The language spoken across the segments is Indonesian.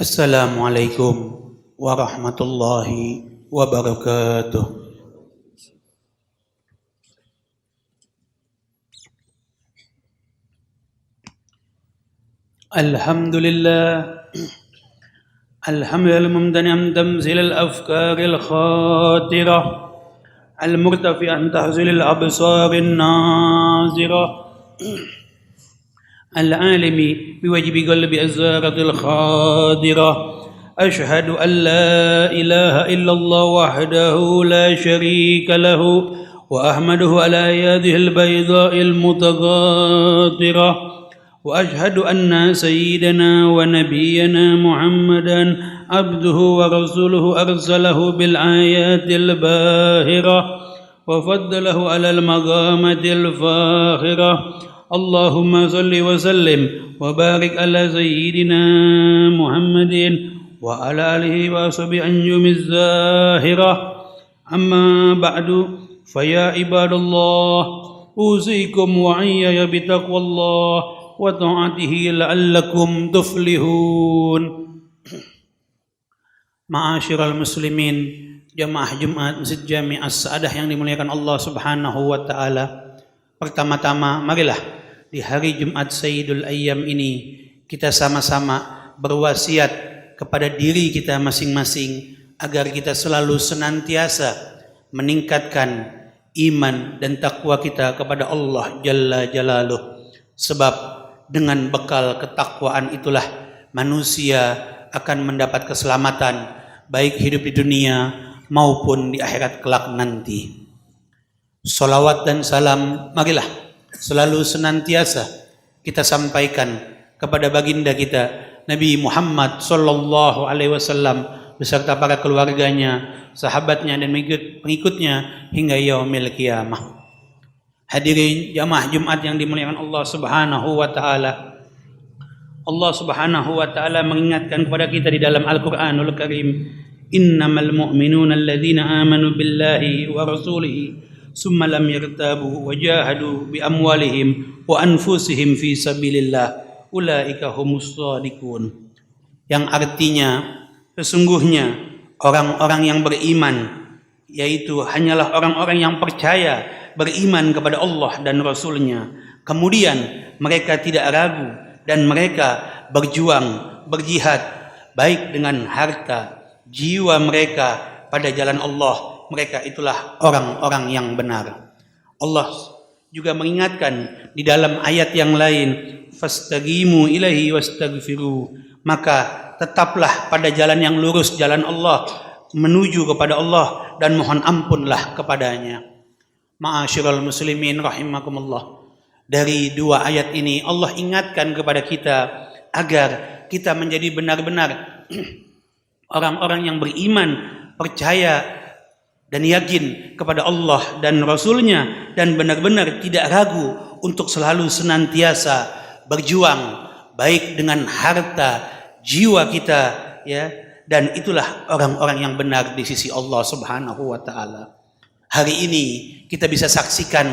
Assalamualaikum warahmatullahi wabarakatuh. Alhamdulillah. Alhamdulillah mumtani'an tamzil al-afkar al-khatirah al-murtafi'an tahzil al-absar al-nazirah العالم بوجب قلب الزارة الخادرة أشهد أن لا إله إلا الله وحده لا شريك له وأحمده على يده البيضاء المتغاطرة وأشهد أن سيدنا ونبينا محمدا عبده ورسوله أرسله بالآيات الباهرة وفضله على المقامة الفاخرة اللهم صل وسلم وبارك على سيدنا محمد وعلى آله وصحبه أنجم الزاهرة أما بعد فيا عباد الله أوصيكم وإياي بتقوى الله وطاعته لعلكم تفلحون. Ma'asyiral muslimin, jamaah Jumat Masjid Jami' As-Sa'adah yang dimuliakan Allah Subhanahu wa taala. Pertama-tama marilah di hari Jumat Sayyidul Ayyam ini kita sama-sama berwasiat kepada diri kita masing-masing agar kita selalu senantiasa meningkatkan iman dan takwa kita kepada Allah Jalla Jalaluh. Sebab dengan bekal ketakwaan itulah manusia akan mendapat keselamatan baik hidup di dunia maupun di akhirat kelak nanti. Salawat dan salam marilah selalu senantiasa kita sampaikan kepada baginda kita Nabi Muhammad sallallahu alaihi wasallam beserta para keluarganya, sahabatnya dan pengikutnya hingga yaumil qiyamah. Hadirin jamaah Jumat yang dimuliakan Allah Subhanahu wa taala. Allah Subhanahu wa taala mengingatkan kepada kita di dalam Al-Qur'anul Karim, innamal mu'minuna alladzina amanu billahi wa rasulihi summa lam yartabu wa jahadu bi amwalihim wa anfusihim fi sabilillah ulaika humus shadiqun. Yang artinya sesungguhnya orang-orang yang beriman yaitu hanyalah orang-orang yang percaya beriman kepada Allah dan Rasulnya, kemudian mereka tidak ragu dan mereka berjuang berjihad baik dengan harta jiwa mereka pada jalan Allah, mereka itulah orang-orang yang benar. Allah juga mengingatkan di dalam ayat yang lain, fastaqimu ilaihi wastaghfiru, maka tetaplah pada jalan yang lurus, jalan Allah, menuju kepada Allah dan mohon ampunlah kepadanya. Ma'asyiral muslimin rahimakumullah. Dari dua ayat ini Allah ingatkan kepada kita agar kita menjadi benar-benar orang-orang yang beriman, percaya dan yakin kepada Allah dan Rasulnya, dan benar-benar tidak ragu untuk selalu senantiasa berjuang baik dengan harta jiwa kita, ya, dan itulah orang-orang yang benar di sisi Allah Subhanahu wa taala. Hari ini kita bisa saksikan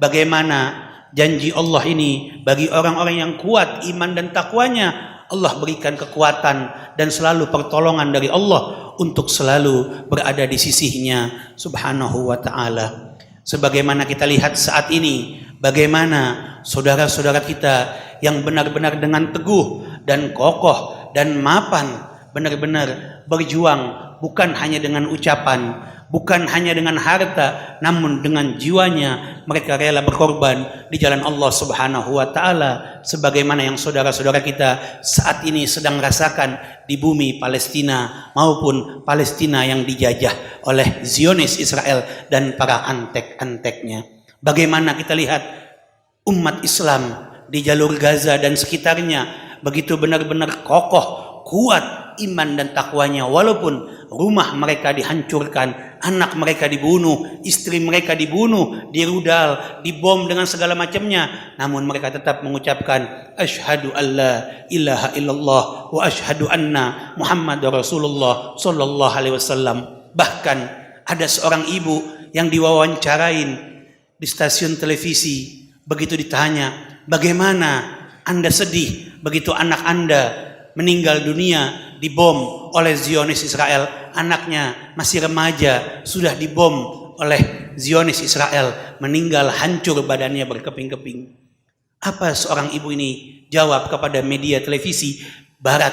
bagaimana janji Allah ini bagi orang-orang yang kuat iman dan takwanya. Allah berikan kekuatan dan selalu pertolongan dari Allah untuk selalu berada di sisinya Subhanahu wa ta'ala. Sebagaimana kita lihat saat ini, bagaimana saudara-saudara kita yang benar-benar dengan teguh dan kokoh dan mapan benar-benar berjuang, bukan hanya dengan ucapan, bukan hanya dengan harta, namun dengan jiwanya mereka rela berkorban di jalan Allah Subhanahu wa taala, sebagaimana yang saudara-saudara kita saat ini sedang rasakan di bumi Palestina maupun Palestina yang dijajah oleh Zionis Israel dan para antek-anteknya. Bagaimana kita lihat umat Islam di jalur Gaza dan sekitarnya begitu benar-benar kokoh, kuat iman dan takwanya, walaupun rumah mereka dihancurkan, anak mereka dibunuh, istri mereka dibunuh, dirudal, dibom dengan segala macamnya, namun mereka tetap mengucapkan asyhadu alla ilaha illallah wa asyhadu anna Muhammadar Rasulullah sallallahu alaihi wasallam. Bahkan ada seorang ibu yang diwawancarain di stasiun televisi, begitu ditanya, bagaimana Anda sedih begitu anak Anda meninggal dunia dibom oleh Zionis Israel, anaknya masih remaja sudah dibom oleh Zionis Israel, meninggal hancur badannya berkeping-keping. Apa seorang ibu ini jawab kepada media televisi barat?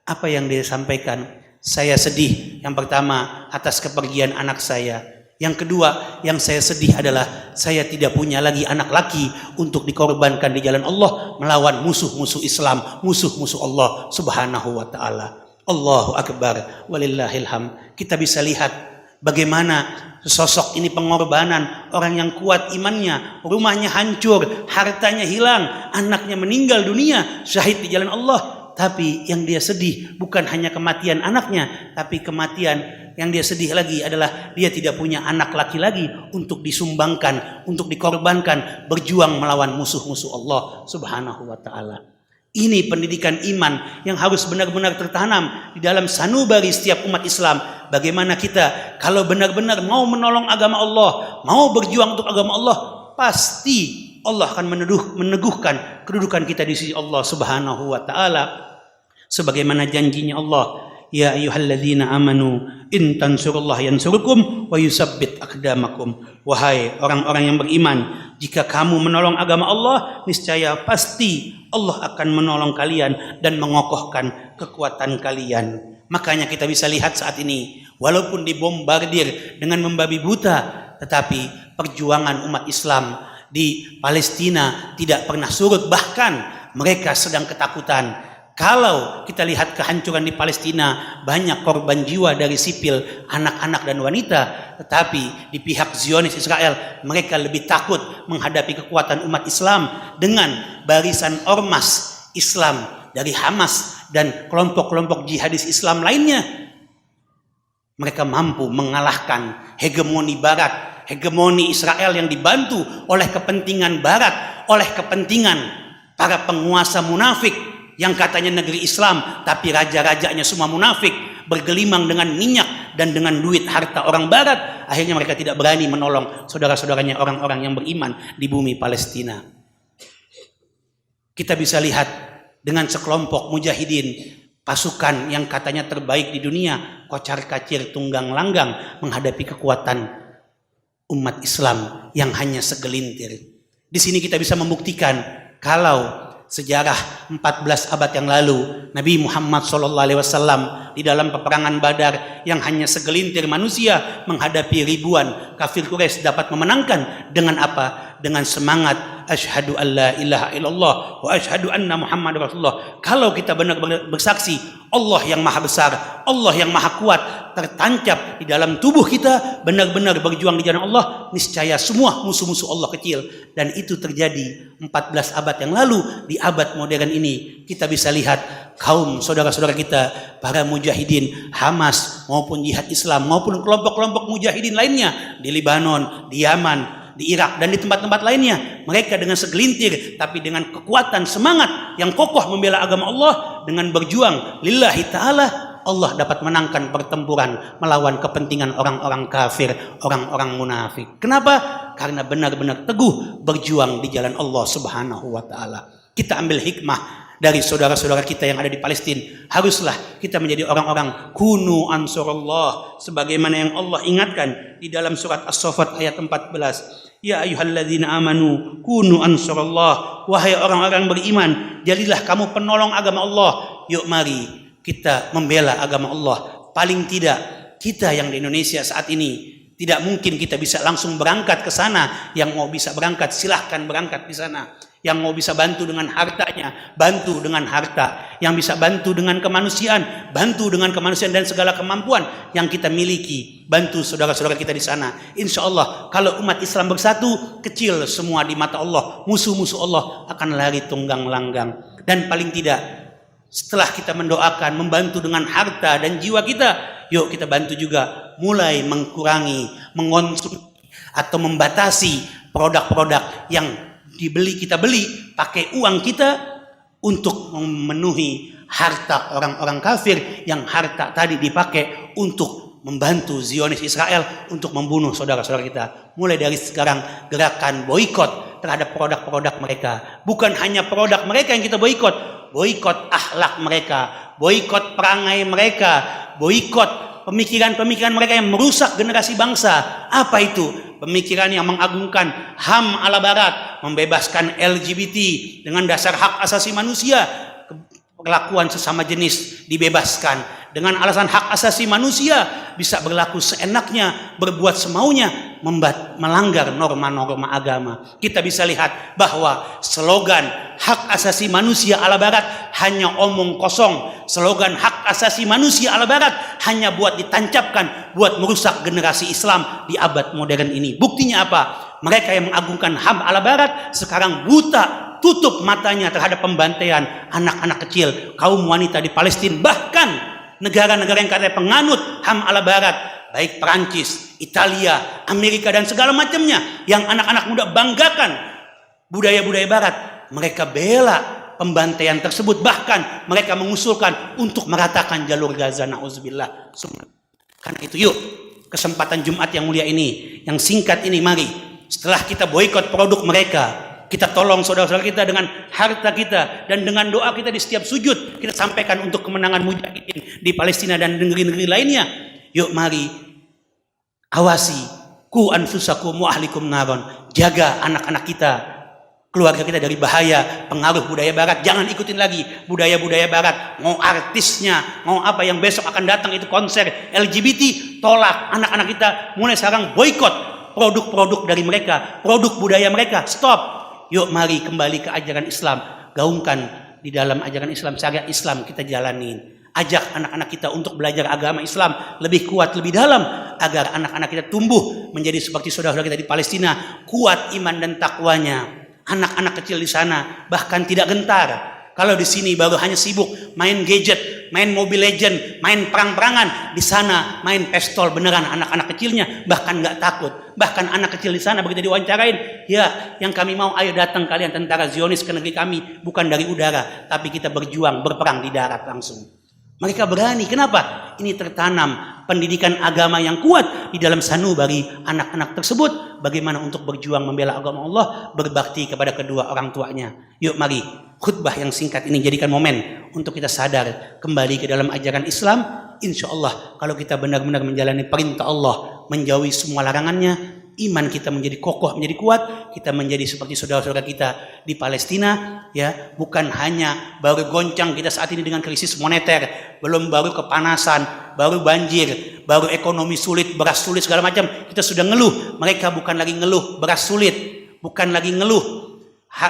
Apa yang dia sampaikan? Saya sedih yang pertama atas kepergian anak saya. Yang kedua, yang saya sedih adalah saya tidak punya lagi anak laki untuk dikorbankan di jalan Allah melawan musuh-musuh Islam, musuh-musuh Allah Subhanahu wa taala. Allahu akbar walillahil hamd. Kita bisa lihat bagaimana sosok ini pengorbanan, orang yang kuat imannya, rumahnya hancur, hartanya hilang, anaknya meninggal dunia syahid di jalan Allah. Tapi yang dia sedih bukan hanya kematian anaknya, tapi kematian yang dia sedih lagi adalah dia tidak punya anak laki lagi untuk disumbangkan, untuk dikorbankan, berjuang melawan musuh-musuh Allah Subhanahu wa taala. Ini pendidikan iman yang harus benar-benar tertanam di dalam sanubari setiap umat Islam. Bagaimana kita kalau benar-benar mau menolong agama Allah, mau berjuang untuk agama Allah, pasti Allah akan meneguhkan kedudukan kita di sisi Allah Subhanahu wa taala. Sebagaimana janjinya Allah, ya ayyuhalladzina amanu in tansurullaha yansurukum wa yusabbit aqdamakum. Wahai orang-orang yang beriman, jika kamu menolong agama Allah, niscaya pasti Allah akan menolong kalian dan mengokohkan kekuatan kalian. Makanya kita bisa lihat saat ini, walaupun dibombardir dengan membabi buta, tetapi perjuangan umat Islam di Palestina tidak pernah surut. Bahkan mereka sedang ketakutan. Kalau kita lihat kehancuran di Palestina, banyak korban jiwa dari sipil, anak-anak dan wanita. Tetapi di pihak Zionis Israel, mereka lebih takut menghadapi kekuatan umat Islam dengan barisan ormas Islam dari Hamas dan kelompok-kelompok jihadis Islam lainnya. Mereka mampu mengalahkan hegemoni Barat, hegemoni Israel yang dibantu oleh kepentingan Barat, oleh kepentingan para penguasa munafik yang katanya negeri Islam, tapi raja-rajanya semua munafik, bergelimang dengan minyak dan dengan duit harta orang Barat. Akhirnya mereka tidak berani menolong saudara-saudaranya orang-orang yang beriman di bumi Palestina. Kita bisa lihat dengan sekelompok mujahidin, pasukan yang katanya terbaik di dunia, kocar-kacir tunggang langgang menghadapi kekuatan umat Islam yang hanya segelintir. Di sini kita bisa membuktikan kalau sejarah 14 abad yang lalu Nabi Muhammad SAW di dalam peperangan Badar yang hanya segelintir manusia menghadapi ribuan kafir Quraisy dapat memenangkan dengan apa? Dengan semangat asyhadu alla ilaha illallah wa asyhadu anna Muhammad Rasulullah. Kalau kita benar-benar bersaksi Allah yang maha besar, Allah yang maha kuat tertancap di dalam tubuh kita, benar-benar berjuang di jalan Allah, niscaya semua musuh-musuh Allah kecil. Dan itu terjadi 14 abad yang lalu. Di abad modern ini kita bisa lihat kaum saudara-saudara kita, para mujahidin Hamas maupun jihad Islam maupun kelompok-kelompok mujahidin lainnya di Lebanon, di Yaman, di Irak dan di tempat-tempat lainnya, mereka dengan segelintir tapi dengan kekuatan semangat yang kokoh membela agama Allah, dengan berjuang lillahi ta'ala, Allah dapat menangkan pertempuran melawan kepentingan orang-orang kafir, orang-orang munafik. Kenapa? Karena benar-benar teguh berjuang di jalan Allah Subhanahu wa taala. Kita ambil hikmah dari saudara-saudara kita yang ada di Palestina. Haruslah kita menjadi orang-orang kunu ansurullah, sebagaimana yang Allah ingatkan di dalam surat As-Saffat ayat 14. Ya ayyuhalladzina amanu kunu ansurullah, wahai orang-orang beriman, jadilah kamu penolong agama Allah. Yuk mari kita membela agama Allah. Paling tidak kita yang di Indonesia saat ini, tidak mungkin kita bisa langsung berangkat ke sana. Yang mau bisa berangkat silahkan berangkat di sana. Yang mau bisa bantu dengan hartanya, bantu dengan harta. Yang bisa bantu dengan kemanusiaan, bantu dengan kemanusiaan dan segala kemampuan yang kita miliki. Bantu saudara-saudara kita di sana. Insya Allah kalau umat Islam bersatu, kecil semua di mata Allah. Musuh-musuh Allah akan lari tunggang langgang. Dan paling tidak, setelah kita mendoakan, membantu dengan harta dan jiwa kita, yuk kita bantu juga mulai mengurangi, mengonsumsi atau membatasi produk-produk yang kita beli pakai uang kita untuk memenuhi harta orang-orang kafir yang harta tadi dipakai untuk membantu Zionis Israel untuk membunuh saudara-saudara kita. Mulai dari sekarang gerakan boikot terhadap produk-produk mereka. Bukan hanya produk mereka yang kita boikot, boikot akhlak mereka, boikot perangai mereka, boikot pemikiran-pemikiran mereka yang merusak generasi bangsa. Apa itu? Pemikiran yang mengagungkan HAM ala barat, membebaskan LGBT dengan dasar hak asasi manusia, perlakuan sesama jenis dibebaskan. Dengan alasan hak asasi manusia bisa berlaku seenaknya, berbuat semaunya, melanggar norma-norma agama. Kita bisa lihat bahwa slogan hak asasi manusia ala barat hanya omong kosong. Slogan hak asasi manusia ala barat hanya buat ditancapkan, buat merusak generasi Islam di abad modern ini. Buktinya apa? Mereka yang mengagungkan HAM ala barat sekarang buta, tutup matanya terhadap pembantaian anak-anak kecil, kaum wanita di Palestina, bahkan negara-negara yang katanya penganut HAM ala barat, baik Perancis, Italia, Amerika dan segala macamnya, yang anak-anak muda banggakan budaya-budaya barat, mereka bela pembantaian tersebut, bahkan mereka mengusulkan untuk meratakan jalur Gaza. Nauzubillah. Karena itu yuk, kesempatan Jumat yang mulia ini, yang singkat ini, mari setelah kita boikot produk mereka, kita tolong saudara-saudara kita dengan harta kita dan dengan doa kita di setiap sujud, kita sampaikan untuk kemenangan mujahidin di Palestina dan negeri-negeri lainnya. Yuk mari awasi, ku anfusakum wa ahlikum naron, jaga anak-anak kita, keluarga kita dari bahaya pengaruh budaya barat. Jangan ikutin lagi budaya-budaya barat. Mau artisnya, mau apa yang besok akan datang itu konser LGBT, tolak. Anak-anak kita mulai sekarang boikot produk-produk dari mereka, produk budaya mereka, stop. Yuk mari kembali ke ajaran Islam, gaungkan di dalam ajaran Islam, syariat Islam kita jalanin. Ajak anak-anak kita untuk belajar agama Islam lebih kuat, lebih dalam, agar anak-anak kita tumbuh menjadi seperti saudara-saudara kita di Palestina, kuat iman dan takwanya. Anak-anak kecil di sana bahkan tidak gentar. Kalau di sini baru hanya sibuk main gadget, main Mobile Legend, main perang-perangan, di sana main pistol beneran anak-anak kecilnya, bahkan nggak takut. Bahkan anak kecil di sana begitu diwawancarain, ya yang kami mau ayo datang kalian tentara Zionis ke negeri kami, bukan dari udara, tapi kita berjuang berperang di darat langsung. Mereka berani. Kenapa? Ini tertanam pendidikan agama yang kuat di dalam sanubari anak-anak tersebut. Bagaimana untuk berjuang membela agama Allah, berbakti kepada kedua orang tuanya. Yuk mari khutbah yang singkat ini jadikan momen untuk kita sadar kembali ke dalam ajaran Islam. Insya Allah kalau kita benar-benar menjalani perintah Allah, menjauhi semua larangannya, iman kita menjadi kokoh, menjadi kuat, kita menjadi seperti saudara-saudara kita di Palestina, ya, bukan hanya baru goncang kita saat ini dengan krisis moneter, belum baru kepanasan, baru banjir, baru ekonomi sulit, beras sulit segala macam, kita sudah ngeluh. Mereka bukan lagi ngeluh beras sulit, bukan lagi ngeluh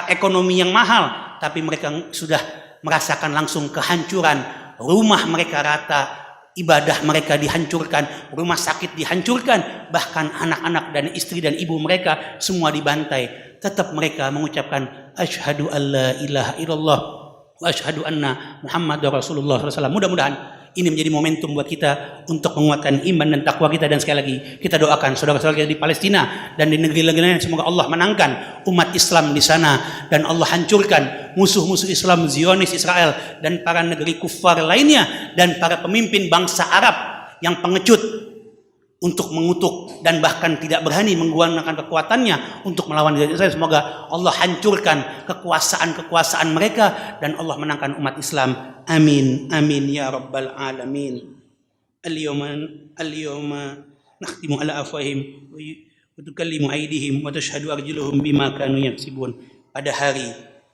ekonomi yang mahal, tapi mereka sudah merasakan langsung kehancuran, rumah mereka rata, ibadah mereka dihancurkan, rumah sakit dihancurkan, bahkan anak-anak dan istri dan ibu mereka semua dibantai. Tetap mereka mengucapkan asyhadu alla ilaha illallah wa asyhadu anna Muhammadar Rasulullah SAW. Mudah-mudahan ini menjadi momentum buat kita untuk menguatkan iman dan takwa kita. Dan sekali lagi kita doakan saudara-saudara kita di Palestina dan di negeri-negeri lain, semoga Allah menangkan umat Islam di sana dan Allah hancurkan musuh-musuh Islam, Zionis, Israel dan para negeri kufar lainnya, dan para pemimpin bangsa Arab yang pengecut untuk mengutuk dan bahkan tidak berani menggunakan kekuatannya untuk melawan Israel. Semoga Allah hancurkan kekuasaan-kekuasaan mereka dan Allah menangkan umat Islam. Amin, amin ya rabbal alamin. Al-yawma nakhtimu ala afwahihim wa tukallimu aydihim wa tashhadu arjuluhum bima kanu yaksibun. Pada hari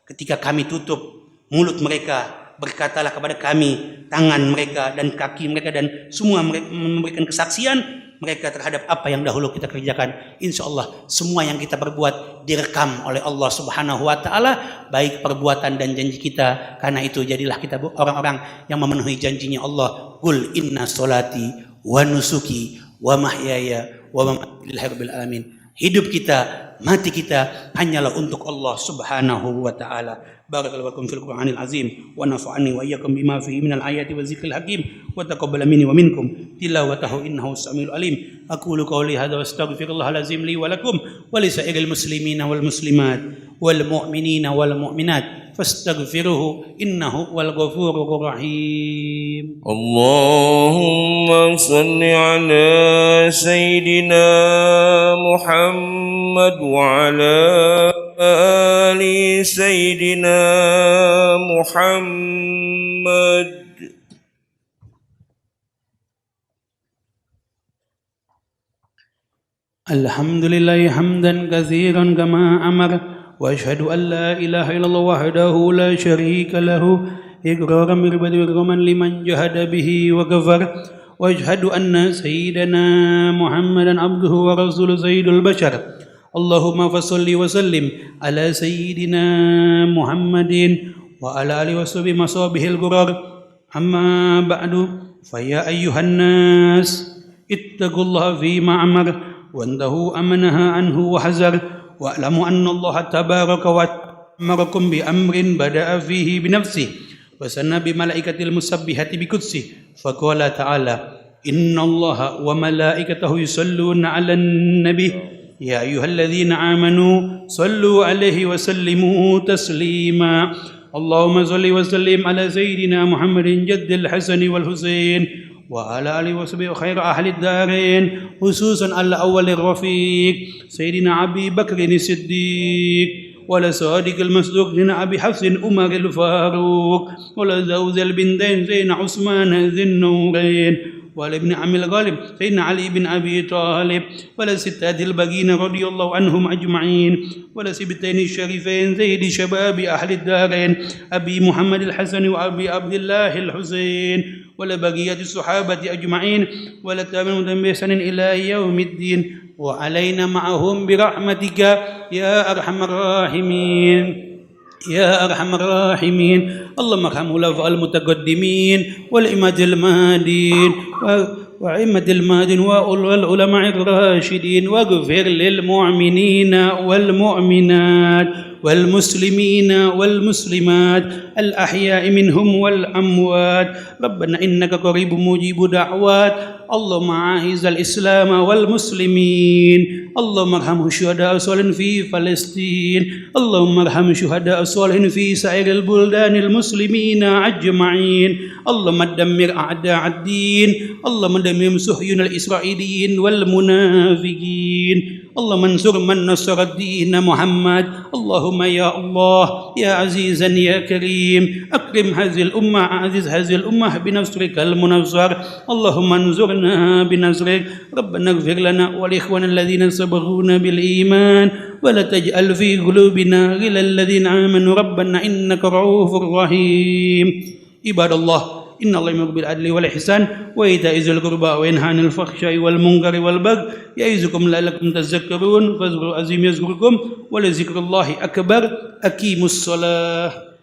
ketika kami tutup mulut mereka, berkatalah kepada kami tangan mereka dan kaki mereka, dan semua mereka memberikan kesaksian mereka terhadap apa yang dahulu kita kerjakan. Insya Allah semua yang kita perbuat direkam oleh Allah Subhanahu wa ta'ala, baik perbuatan dan janji kita. Karena itu jadilah kita orang-orang yang memenuhi janjinya Allah. Qul inna solati wa nusuki wa mahyaya wa mamati lillahi rabbil alamin. Hidup kita, mati kita hanyalah untuk Allah Subhanahu wa ta'ala. Barakallahu lakum fil Qur'anil azim wa nafa'ani wa iyyakum bima fihi minal ayati wa zikril hakim wa taqabbala minni wa minkum tilawatahu innahu samiul alim. Aqulu qawli hadza wa astaghfirullahal azim li wa lakum wa li sa'iril muslimina wal muslimat wal mu'minina wal mu'minat fastaghfiruhu innahu wal ghafurur rahim. Allahumma salli ala sayyidina Muhammad wa ala آل سيدنا محمد. الحمد لله حمدا كثيرا كما أمر، وأشهد أن لا إله إلا الله وحده لا شريك له إقرارا بربا لمن جهد به وكفر، وأشهد أن سيدنا محمدا عبده ورسوله سيد البشر. اللهم فصل وسلم على سيدنا محمد وعلى آله وصحبه مصابه الغرار. أما بعد، فيا أيها الناس اتقوا الله فيما أمر وانتهوا أما نهى عنه وحذر، واعلموا أن الله تبارك وتعالى أمركم بأمر بدأ فيه بنفسه وثنى بملائكة المسبحة بقدسه، فقال تعالى: إن الله وملائكته يصلون على النبي يا أيها الذين آمنوا صلوا عليه وسلموا تسليما. اللهم صل وسلم على سيدنا محمد جد الحسن والحسين وعلى آله وصحبه خير أهل الدارين، خصوصا على أول الرفيق سيدنا أبي بكر الصديق، ولا صادق المصدوق سيدنا أبي حفص عمر الفاروق، ولا زوج البنتين سيدنا عثمان ذي النورين، ولا ابن عم الغالب سيدنا علي بن أبي طالب، ولا ستات الباقين رضي الله عنهم أجمعين، ولا سبتين الشريفين سيد شباب أهل الدارين أبي محمد الحسن وأبي عبد الله الحسين، ولا بقية الصحابة أجمعين، ولا تابعين بإحسان إلى يوم الدين، وعلينا معهم برحمتك يا أرحم الراحمين يا أرحم الراحمين. اللهم ارحم الخلفاء المتقدمين والأئمة المهديين وأئمة المهديين والعلماء الراشدين، واغفر للمؤمنين والمؤمنات والمسلمين والمسلمات الأحياء منهم والأموات. ربنا إنك قريب مجيب دعوات. اللهم أعز الإسلام والمسلمين. اللهم ارحم الشهداء الصالحين في فلسطين. اللهم ارحم الشهداء الصالحين في سائر البلدان المسلمين أجمعين. اللهم دمر أعداء الدين. اللهم دمر صهيون الإسرائيليين والمنافقين. اللهم انصر من نصر الدين محمد. اللهم يا الله يا عزيزا يا كريم أكرم هذه الأمة، أعزز هذه الأمة بنصرك المنصر. اللهم انصرنا بنصرك. ربنا اغفر لنا ولإخواننا الذين سبقونا بالإيمان، ولا تجعل في قلوبنا غلا الذين آمنوا ربنا إنك رؤوف رحيم. عباد الله، إن الله يأمر بالعدل والإحسان وإيتاء ذي القربى وينهى عن الفحشاء والمنكر والبغي يعظكم لعلكم تذكرون. فاذكروا العظيم يذكركم ولذكر الله أكبر. أقيموا الصلاة.